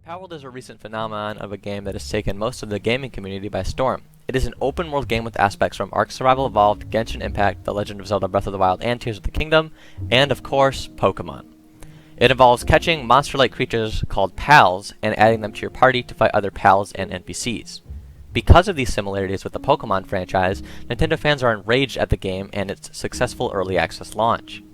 Palworld is a recent phenomenon of a game that has taken most of the gaming community by storm. It is an open-world game with aspects from Ark Survival Evolved, Genshin Impact, The Legend of Zelda Breath of the Wild, and Tears of the Kingdom, and of course, Pokemon. It involves catching monster-like creatures called Pals and adding them to your party to fight other Pals and NPCs. Because of these similarities with the Pokemon franchise, Nintendo fans are enraged at the game and its successful early access launch.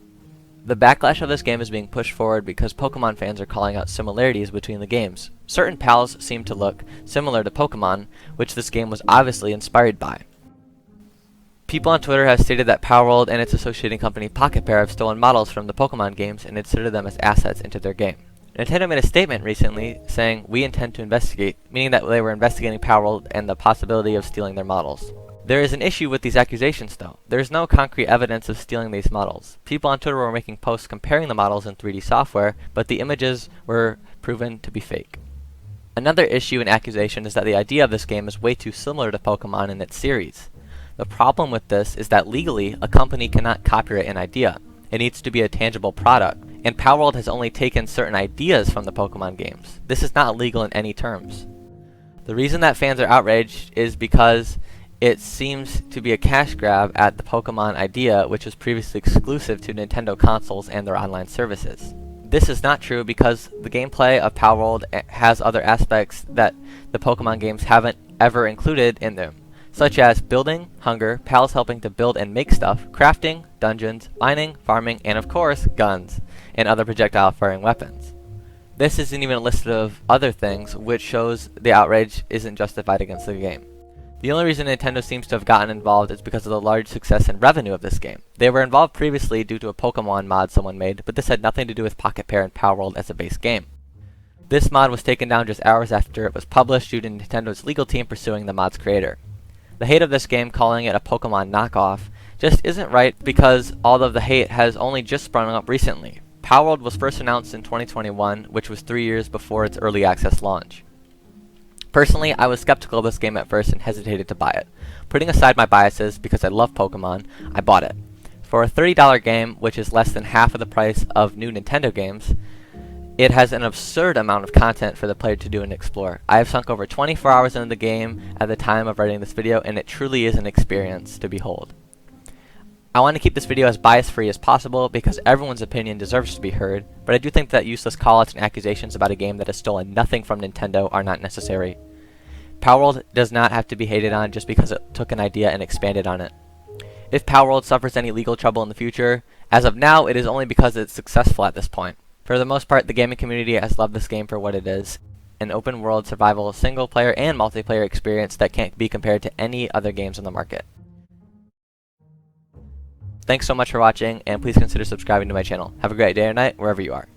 The backlash of this game is being pushed forward because Pokemon fans are calling out similarities between the games. Certain Pals seem to look similar to Pokemon, which this game was obviously inspired by. People on Twitter have stated that Palworld and its associating company Pocketpair have stolen models from the Pokemon games and inserted them as assets into their game. Nintendo made a statement recently saying, "We intend to investigate," meaning that they were investigating Palworld and the possibility of stealing their models. There is an issue with these accusations though. There is no concrete evidence of stealing these models. People on Twitter were making posts comparing the models in 3D software, but the images were proven to be fake. Another issue and accusation is that the idea of this game is way too similar to Pokemon in its series. The problem with this is that legally, a company cannot copyright an idea. It needs to be a tangible product, and Palworld has only taken certain ideas from the Pokemon games. This is not legal in any terms. The reason that fans are outraged is because it seems to be a cash grab at the Pokemon idea, which was previously exclusive to Nintendo consoles and their online services. This is not true because the gameplay of Palworld has other aspects that the Pokemon games haven't ever included in them, such as building, hunger, Pals helping to build and make stuff, crafting, dungeons, mining, farming, and of course, guns, and other projectile-firing weapons. This isn't even a list of other things, which shows the outrage isn't justified against the game. The only reason Nintendo seems to have gotten involved is because of the large success and revenue of this game. They were involved previously due to a Pokemon mod someone made, but this had nothing to do with Pocketpair and Palworld as a base game. This mod was taken down just hours after it was published due to Nintendo's legal team pursuing the mod's creator. The hate of this game, calling it a Pokemon knockoff, just isn't right because all of the hate has only just sprung up recently. Palworld was first announced in 2021, which was 3 years before its early access launch. Personally, I was skeptical of this game at first and hesitated to buy it. Putting aside my biases, because I love Pokemon, I bought it. For a $30 game, which is less than half of the price of new Nintendo games, it has an absurd amount of content for the player to do and explore. I have sunk over 24 hours into the game at the time of writing this video, and it truly is an experience to behold. I want to keep this video as bias-free as possible because everyone's opinion deserves to be heard, but I do think that useless callouts and accusations about a game that has stolen nothing from Nintendo are not necessary. Palworld does not have to be hated on just because it took an idea and expanded on it. If Palworld suffers any legal trouble in the future, as of now it is only because it's successful at this point. For the most part, the gaming community has loved this game for what it is, an open-world survival single-player and multiplayer experience that can't be compared to any other games on the market. Thanks so much for watching, and please consider subscribing to my channel. Have a great day or night, wherever you are.